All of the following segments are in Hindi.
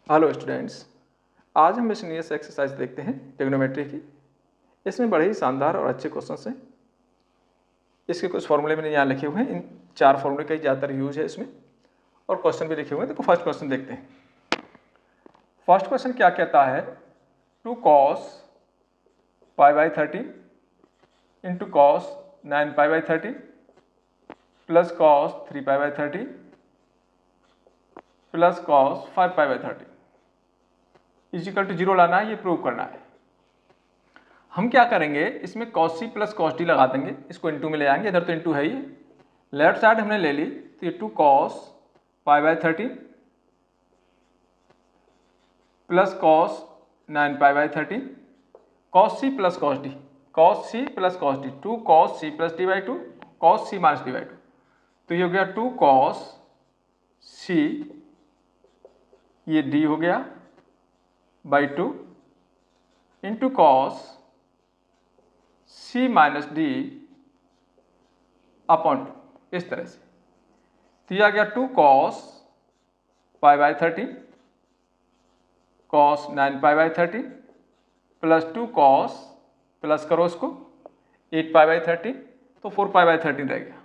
हेलो स्टूडेंट्स, आज हम मिसलेनियस एक्सरसाइज देखते हैं ट्रिग्नोमेट्री की। इसमें बड़े ही शानदार और अच्छे क्वेश्चंस हैं। इसके कुछ फॉर्मूले मैंने यहाँ लिखे हुए हैं। इन 4 फॉर्मूले का ही ज़्यादातर यूज है इसमें, और क्वेश्चन भी लिखे हुए हैं। देखो फर्स्ट क्वेश्चन देखते हैं। फर्स्ट क्वेश्चन क्या कहता है, 2 cos π/30 into cos 9π/30 plus cos 3π/30 plus cos 5π/30 is equal to 0 लाना है, ये प्रूव करना है। हम क्या करेंगे, इसमें cos c plus cos d लगा देंगे, इसको इंटू में ले आएंगे। इधर तो इंटू है ही, लेफ्ट साइड हमने ले ली, तो ये 2 cos π/30 plus cos 9π/30 cos c plus cos d, cos c plus cos d, 2 cos c plus d/2 cos c minus d/2, तो ये हो गया 2 cos c, ये d हो गया by 2 into cos c minus D upon 2, इस तरह से। तो यह आ गया 2 cos π/30 cos 9π/30 plus 2 cos, plus करो इसको 8π/30, तो 4π/30 रह गया।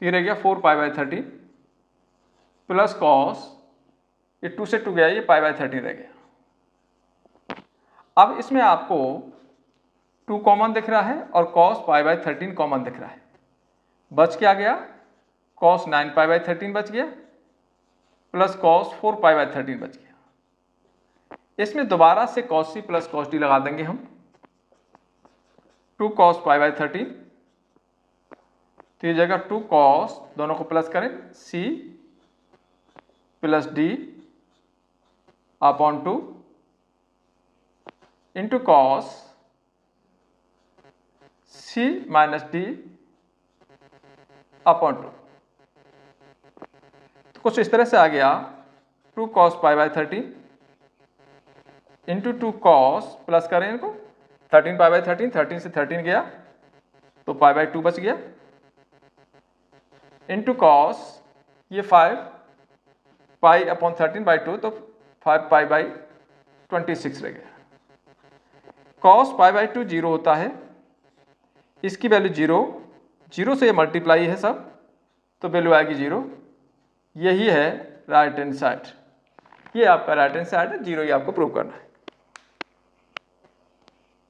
तो ये रह गया 4π/30 प्लस cos, ये 2 से 2 गया, ये π/30 रह गया। अब इसमें आपको 2 कॉमन दिख रहा है और cos π/13 कॉमन दिख रहा है। बच क्या गया, cos 9π/13 बच गया प्लस cos 4π/13 बच गया। इसमें दोबारा से cos c plus cos d लगा देंगे हम, 2 cos π/13, तो ये जगह 2 cos, दोनों को प्लस करें, c plus d upon 2 into cos c minus d upon 2। तो कुछ इस तरह से आ गया, 2 cos π/13 इंटू 2 cos, प्लस करें इनको, 13 π/13, 13 से 13 गया तो π/2 बच गया, इंटू cos, ये 5 π/13/2, तो 5π/26 रह गया। cos π/2 0 होता है, इसकी वैल्यू 0, 0 से ये मल्टीप्लाई है सब, तो वैल्यू आएगी 0। यही है राइट हैंड साइड, ये आपका राइट हैंड साइड है, 0 ही आपको प्रूव करना है।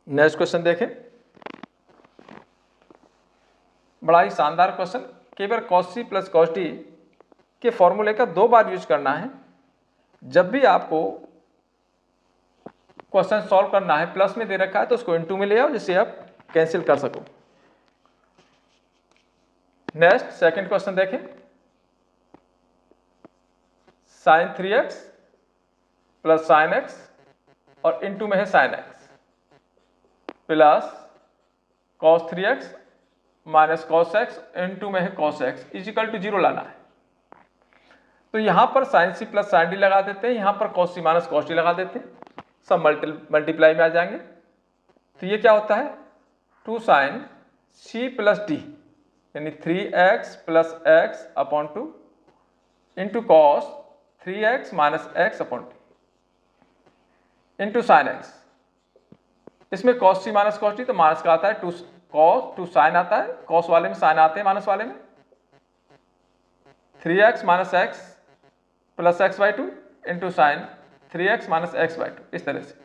नेक्स्ट क्वेश्चन देखें, बड़ा ही शानदार क्वेश्चन। केवल cos c plus cos d के फॉर्मूले का 2 बार यूज करना है। जब भी आपको क्वेश्चन सॉल्व करना है, प्लस में दे रखा है तो उसको इनटू में ले आओ, जिससे आप कैंसिल कर सको। नेक्स्ट सेकंड क्वेश्चन देखें, sin 3x plus sin x और इनटू में है sin x plus cos 3x minus cos x, into में है cos x इजिकल टू 0 लाना है। तो यहां पर sin c plus sin d लगा देते हैं, यहां पर cos c minus cos d लगा देते हैं, सब मल्टीप्लाई में आ जाएंगे। तो ये क्या होता है, 2 sin c प्लस d यानी 3x plus x upon 2 into cos 3x minus x upon 2 into sin x। इसमें cos c minus cos d, तो माइनस का आता है 2 cos, 2 sin आता है, cos वाले में sin आते हैं, माइनस वाले में 3x minus x plus x/2 into sine 3x minus x/2, इस तरह से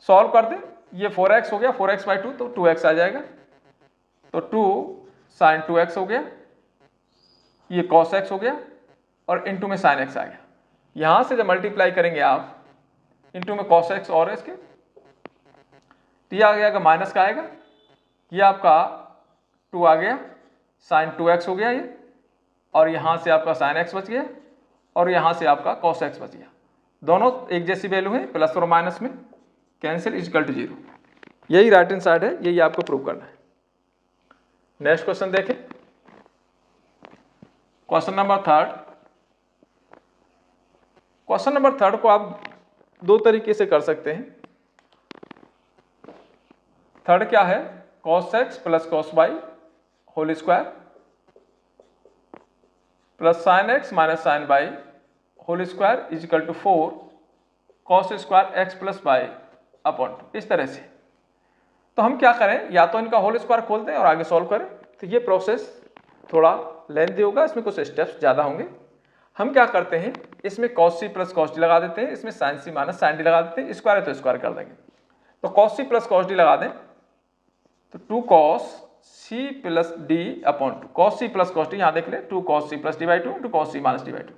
सॉल्व कर दे। ये 4x हो गया, 4x/2 तो 2x आ जाएगा, तो 2 साइन 2x हो गया, ये cos x हो गया और इनटू में sin x आ गया। यहां से जब मल्टीप्लाई करेंगे आप, इनटू में cos x और इसके, तो ये आ गया माइनस का आएगा, ये आपका 2 आ गया, साइन 2x हो गया ये, और यहां से आपका sin x बच गया और यहां से आपका cos x बच गया। दोनों एक जैसी वैल्यू है, प्लस और माइनस में कैंसिल इजिकल टू 0। यही राइट हैंड साइड है, यही आपको प्रूव करना है। नेक्स्ट क्वेश्चन देखें, क्वेश्चन नंबर 3। क्वेश्चन नंबर 3 को आप 2 तरीके से कर सकते हैं। थर्ड क्या है, cos x plus cos y whole square plus sin x minus sin y whole square is equal to 4 cos square x plus y upon 2, इस तरह से। तो हम क्या करें, या तो इनका होल स्क्वायर खोल दें और आगे सॉल्व करें। तो ये प्रोसेस थोड़ा लेंथी होगा, इसमें कुछ स्टेप्स ज़्यादा होंगे। हम क्या करते हैं, इसमें cos C plus cos D लगा देते हैं, इसमें sine C minus sine D लगा देते हैं, स्क्वायर है तो स्क्वायर कर देंगे। तो cos C plus cos D लगा दें तो 2 cos C plus D upon 2, cos C plus cos D यहाँ देख ले, 2 cos C plus D by 2 into cos C minus D by 2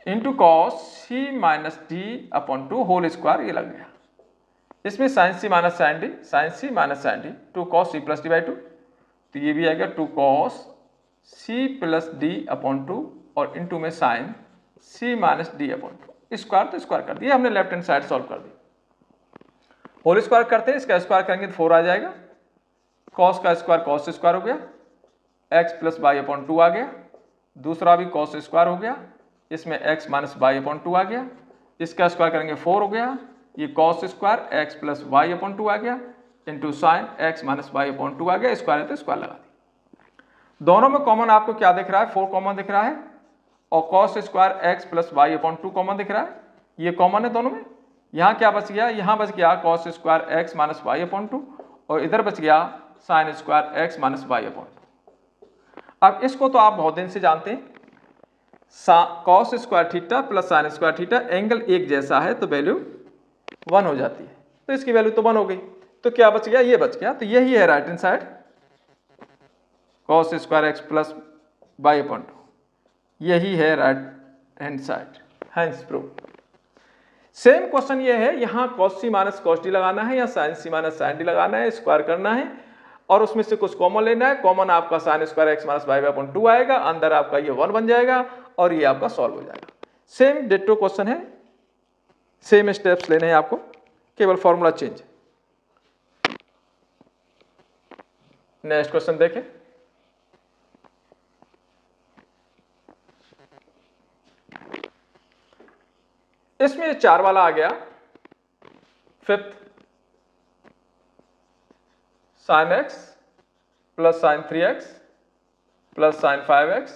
into cos C minus D upon 2 whole square, ये लग गया। इसमें sine C minus sine D, sine C minus sine D, 2 cos C plus D by 2, तो ये भी आ गया 2 cos C plus D upon 2 और इंटू में sine C minus D upon 2, square तो स्क्वायर कर दिया हमने, लेफ्ट हैंड साइड सॉल्व कर दी। होल स्क्वायर करते हैं, इसका स्क्वायर करेंगे तो 4 आ जाएगा, कॉस का स्क्वायर कॉस स्क्वायर हो गया, एक्स प्लस वाई अपॉन 2 आ गया, दूसरा भी कॉस स्क्वायर हो गया, इसमें एक्स माइनस वाई अपॉन 2 आ गया, इसका स्क्वायर करेंगे 4 हो गया, ये cos square x plus y upon 2 आ गया into sine x minus y upon 2 आ गया, स्क्वायर है तो स्क्वायर लगा दी। दोनों में कॉमन आपको क्या दिख रहा है, 4 कॉमन दिख रहा है, और cos square x plus y upon 2 common दिख रहा है, ये कॉमन है दोनों में। यहाँ क्या बच गया, यहाँ बच गया cos square x minus y upon 2 और इधर बच गया sine square x minus y upon 2। अब इसको तो आप बहुत दिन से जानते हैं, cos square theta plus sine square theta angle एक जैसा है तो वैल्यू 1 हो जाती है, तो इसकी वैल्यू तो 1 हो गई। तो क्या बच गया, ये बच गया, तो यही है right hand side, cos square x plus y upon 2, यही है right hand side, hence proved. Same question ये है, यहाँ cos C minus cos D लगाना है या sine C minus sine D लगाना है, स्क्वायर करना है और उसमें से कुछ कॉमन लेना है। कॉमन आपका sine square x minus y upon 2 आएगा, अंदर आपका ये 1 बन जाएगा और ये आपका सॉल्व हो जाएगा। सेम डिट्टो क्वेश्चन है, सेम स्टेप्स लेने हैं आपको, केवल फॉर्मूला चेंज। नेक्स्ट क्वेश्चन देखें, इसमें 4 वाला आ गया, fifth sine x plus sine 3x plus sine 5x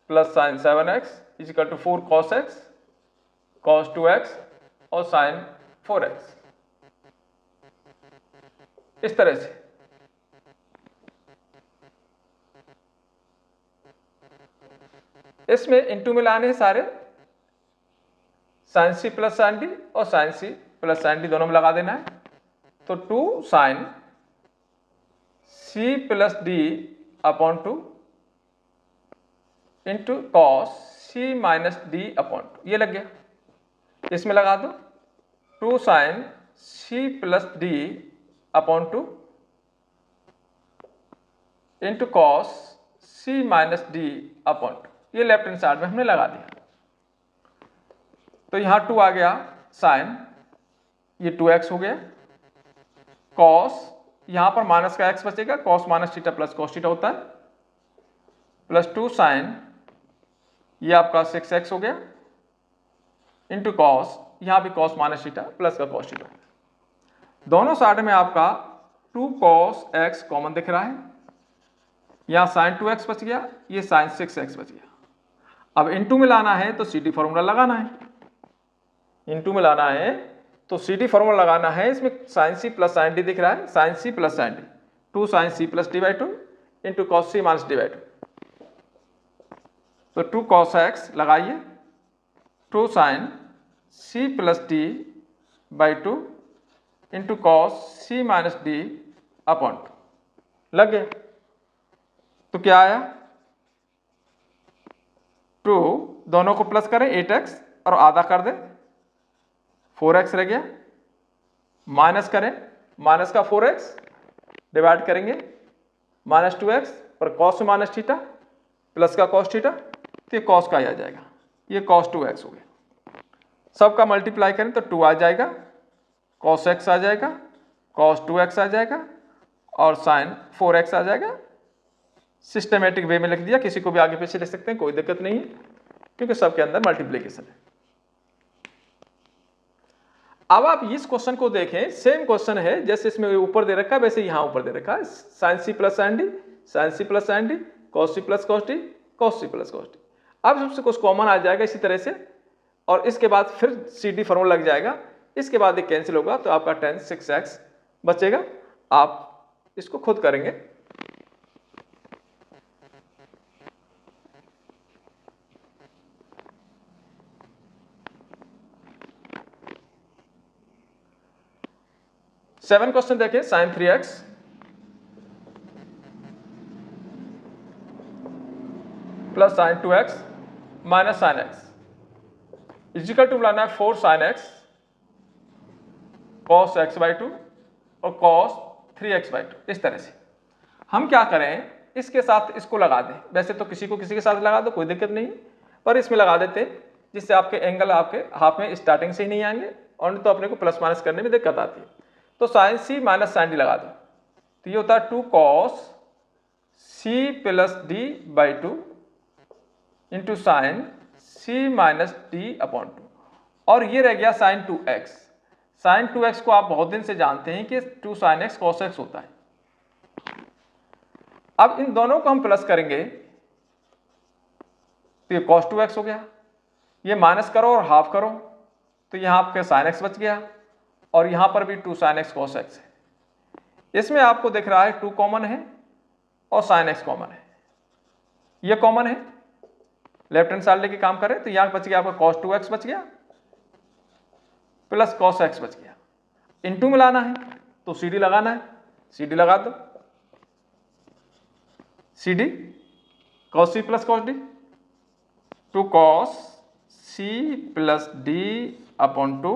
plus sine 7x is equal to 4 cos x cos 2x और साइन 4x, इस तरह से। इसमें इंटू में लाने हैं सारे, sine C plus sine D और sine C plus sine D दोनों में लगा देना है। तो 2 sine C plus D upon 2 into cos C minus D upon 2, ये लग गया। इसमें लगा दो 2 sine C plus D upon 2 into cos C minus D upon 2, ये लेफ्ट हैंड साइड में हमने लगा दिया। तो यहां 2 आ गया साइन, ये 2x हो गया, कॉस यहां पर माइनस का x बचेगा, cos minus theta plus cos theta होता है, प्लस 2 साइन ये आपका 6x हो गया इंटू कॉस, यहां भी कॉस माइनस थीटा प्लस का कॉस थीटा। दोनों साइड में आपका 2 कॉस x कॉमन दिख रहा है, यहां साइन 2x बच गया, ये साइन 6x बच गया। अब इनटू में लाना है तो सीडी फॉर्मूला लगाना है, इनटू में लाना है तो सीडी फॉर्मूला लगाना है। इसमें sine C plus sine D दिख रहा है, sine C plus sine D, 2 sine C plus D by 2 into cos C minus D by 2, तो 2 कॉस एक्स लगाइए, 2 sine C plus D by 2 into cos C minus D upon 2, लग गया। तो क्या आया, 2 दोनों को प्लस करें 8x और आधा कर दें 4x रह गया, माइनस करें, माइनस का 4x डिवाइड करेंगे माइनस 2x पर कॉस माइनस थीटा प्लस का कॉस थीटा, तो ये कॉस का ही आ जाएगा, ये कॉस 2x हो गया। सबका मल्टीप्लाई करें तो 2 आ जाएगा, कॉस x आ जाएगा, कॉस 2x आ जाएगा और साइन 4x आ जाएगा। सिस्टमेटिक वे में लिख दिया, किसी को भी आगे पीछे लिख सकते हैं, कोई दिक्कत नहीं है क्योंकि सबके अंदर मल्टीप्लिकेशन है। अब आप इस क्वेश्चन को देखें, सेम क्वेश्चन है जैसे इसमें ऊपर दे रखा है वैसे यहां ऊपर दे रखा है, sine C plus sine D, sine C plus sine D, cos C plus cos D, cos C plus cos D. अब सबसे कुछ कॉमन आ जाएगा इसी तरह से, और इसके बाद फिर CD फॉर्मूला लग जाएगा, इसके बाद ये कैंसिल होगा तो आपका tan 6x बचेगा। आप इसको खुद करेंगे। सेवन क्वेश्चन देखें, sin 3x plus sin 2x minus sin x is equal to बनाना है 4 sin x cos x/2 और cos 3x/2। इस तरह से हम क्या करें, इसके साथ इसको लगा दें। वैसे तो किसी को किसी के साथ लगा दो, कोई दिक्कत नहीं, पर इसमें लगा देते हैं जिससे आपके एंगल आपके हाफ में स्टार्टिंग से ही नहीं आएंगे, और नहीं तो अपने को प्लस माइनस करने में दिक्कत आती है। तो sin c minus sin d लगा दो, तो ये होता है 2 cos c plus d/2 into sine c minus d/2, और ये रह गया sin 2x। sin 2x को आप बहुत दिन से जानते हैं कि 2 sin x cos x होता है। अब इन दोनों को हम प्लस करेंगे तो ये cos 2x हो गया, ये माइनस करो और हाफ करो तो यहाँ आपके sin x बच गया, और यहाँ पर भी 2 sin x cos x है। इसमें आपको दिख रहा है 2 कॉमन है और sin x कॉमन है, ये कॉमन है, लेफ्ट हैंड साइड लेके काम करें तो यहाँ बच गया आपका cos 2x बच गया प्लस cos x बच गया। इनटू में लाना है तो CD लगाना है, CD लगा दो, CD cos c plus cos d, 2 cos c plus d/2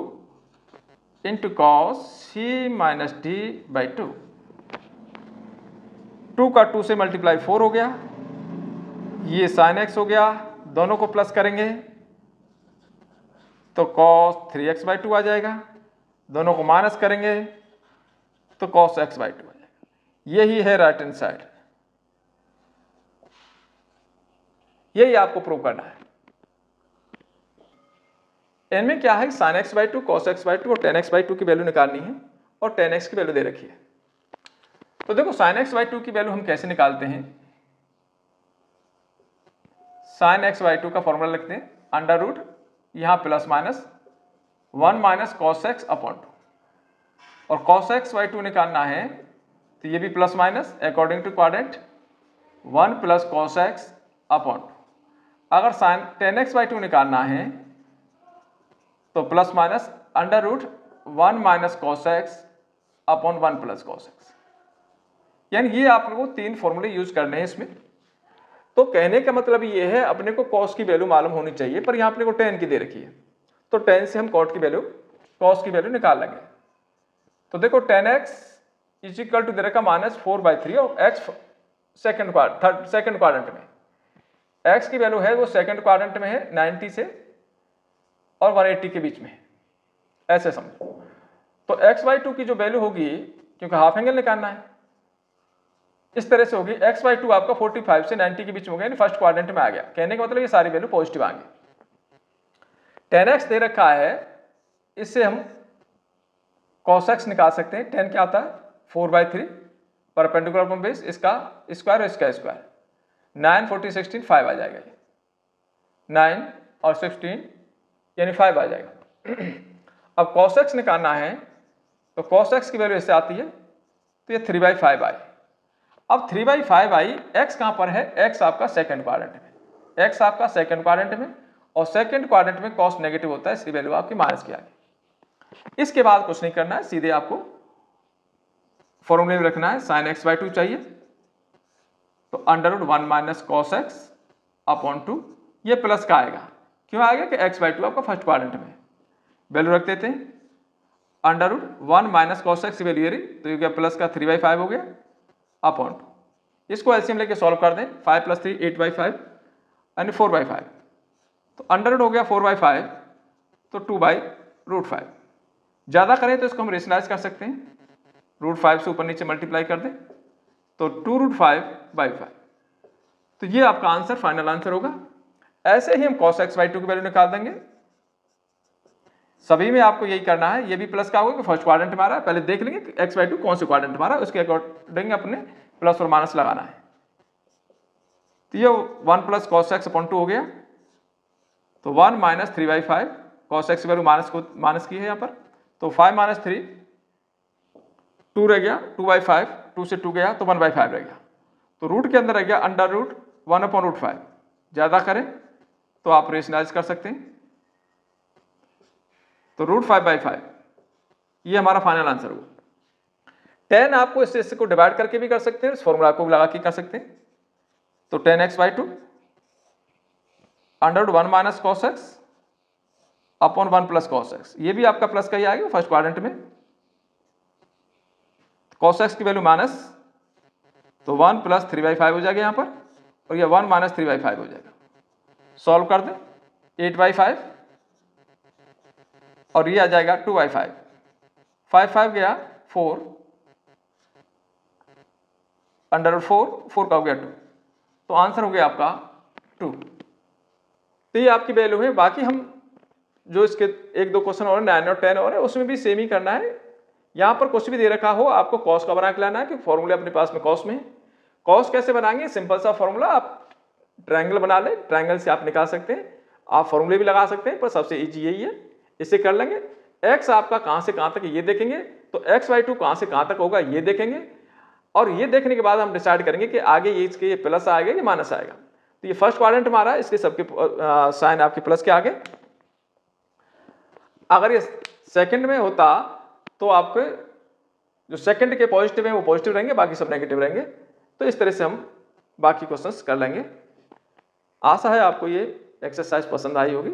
into cos c minus d/2। 2 का 2 से मल्टीप्लाई 4 हो गया, ये sin x हो गया, दोनों को प्लस करेंगे तो cos 3x/2 आ जाएगा, दोनों को माइनस करेंगे तो cos x/2 आ जाएगा। यही है राइट हैंड साइड, यही आपको प्रूव करना है। इनमें क्या है, sin x/2 cos x/2 और tan x/2 की वैल्यू निकालनी है, और tan x की वैल्यू दे रखी है। तो देखो sin x/2 की वैल्यू हम कैसे निकालते हैं। sin x/2 का फॉर्मूला लिखते हैं अंडर रूट, यहाँ plus minus 1 minus cos x/2, और cos x/2 निकालना है तो ये भी plus minus according to quadrant 1 plus cos x/2। अगर sin tan x/2 निकालना है तो plus minus under root 1 minus cos x/1 plus cos x। यानी ये आप लोगों को 3 फॉर्मूले यूज करने हैं इसमें। तो कहने का मतलब ये है अपने को cos की वैल्यू मालूम होनी चाहिए, पर यहाँ अपने को tan की दे रखी है, तो tan से हम cos की वैल्यू निकाल लेंगे। तो देखो tan x is equal to दे रखा -4/3, और x सेकंड क्वाड्रेंट में, x की वैल्यू है वो सेकंड क्वाड्रेंट में है 90 से और 180 के बीच में, ऐसे समझो। तो x/2 की जो वैल्यू होगी, क्योंकि हाफ एंगल निकालना है, इस तरह से होगी x/2 आपका 45 से 90 के बीच में हो गया, यानी फर्स्ट क्वाड्रेंट में आ गया। कहने का मतलब ये सारी वैल्यू पॉजिटिव आ गई। tan x दे रखा है, इससे हम cos x निकाल सकते हैं। tan क्या आता है 4/3 परपेंडिकुलर फ्रॉम बेस, इसका स्क्वायर और इसका स्क्वायर, 9 40 16 5 आ जाएगा, ये 9 और 16 यानी 5 आ जाएगा। अब cos x निकालना है तो cos x की वैल्यू इससे आती है, तो ये 3/5 आई। अब 3/5 आई, x कहाँ पर है, x आपका सेकंड क्वाड्रेंट में, x आपका सेकंड क्वाड्रेंट में, और सेकंड क्वाड्रेंट में cos नेगेटिव होता है, इसकी वैल्यू आपकी माइनस की आ गई। इसके बाद कुछ नहीं करना है, सीधे आपको फॉर्मूले में रखना है sin x/2 चाहिए, तो under root 1 minus cos x/2, ये प्लस का आएगा, क्यों आएगा कि x/2 आपका फर्स्ट क्वाड्रेंट में, वैल्यू रख देते हैं under root 1 minus cos x value ये, तो ये प्लस का 3/5 हो गया अपॉन 2। इसको एलसीएम लेके सॉल्व कर दें, 5 + 3 8/5 यानी 4/5, तो अंडर रूट हो गया 4/5, तो 2/5। ज़्यादा करें तो इसको हम रेशनलाइज कर सकते हैं, √5 से ऊपर नीचे मल्टीप्लाई कर दें तो 2√5/5। तो ये आपका आंसर, फाइनल आंसर होगा। ऐसे ही हम cos x/2 की वैल्यू निकाल देंगे। सभी में आपको यही करना है, ये भी प्लस का होगा कि फर्स्ट क्वाड्रेंट में आ रहा है, पहले देख लेंगे x/2 कौन से क्वाड्रेंट में आ रहा है, उसके अकॉर्डिंग अपने प्लस और माइनस लगाना है। तो ये 1 प्लस cos x/2 हो गया, तो 1 माइनस 3/5 कॉस एक्स की वैल्यू माइनस की है यहाँ पर, तो 5 माइनस 3 2 रह गया, 2/5, 2 से 2 गया तो 1/5 रह गया। तो रूट के अंदर रह गया अंडर रूट 1/√5। ज़्यादा करें तो आप रेशनलाइज कर सकते हैं, तो √5/5 ये हमारा फाइनल आंसर हुआ। 10 आपको इससे को डिवाइड करके भी कर सकते हैं, इस फॉर्मूला को लगा के कर सकते हैं। तो 10x/2 √1 minus cos x upon 1 plus cos x, ये भी आपका प्लस का ही आएगा फर्स्ट क्वाड्रेंट में। कॉस एक्स की वैल्यू माइनस, तो 1 प्लस 3/5 हो जाएगा यहाँ पर, और ये 1 माइनस 3/5 हो जाएगा। सॉल्व कर दें 8/5 और ये आ जाएगा 2/5, 5 गया 4 √4, 4 का हो गया 2, तो आंसर हो गया आपका 2। तो ये आपकी वैल्यू है। बाकी हम जो इसके 1-2 क्वेश्चन और 9 और 10 और है उसमें भी सेम ही करना है। यहाँ पर कुछ भी दे रखा हो आपको कॉस का बना के लाना है, कि फॉर्मूले अपने पास में कॉस में है। कॉस कैसे बनाएंगे, सिंपल सा फॉर्मूला, आप ट्रायंगल बना लें, ट्रायंगल से आप निकाल सकते हैं, आप फॉर्मूले भी लगा सकते हैं, पर सबसे ईजी यही है। इसे कर लेंगे, एक्स आपका कहाँ से कहाँ तक ये देखेंगे, तो x/2 कहाँ से कहाँ तक होगा ये देखेंगे, और ये देखने के बाद हम डिसाइड करेंगे कि आगे ये इसके ये प्लस आएगा कि माइनस आएगा। तो ये फर्स्ट क्वाड्रेंट हमारा है, इसके सबके साइन आपके प्लस के आगे। अगर ये सेकंड में होता तो आपके जो सेकंड के पॉजिटिव हैं वो पॉजिटिव रहेंगे, बाकी सब नेगेटिव रहेंगे। तो इस तरह से हम बाकी क्वेश्चंस कर लेंगे। आशा है आपको ये एक्सरसाइज पसंद आई होगी।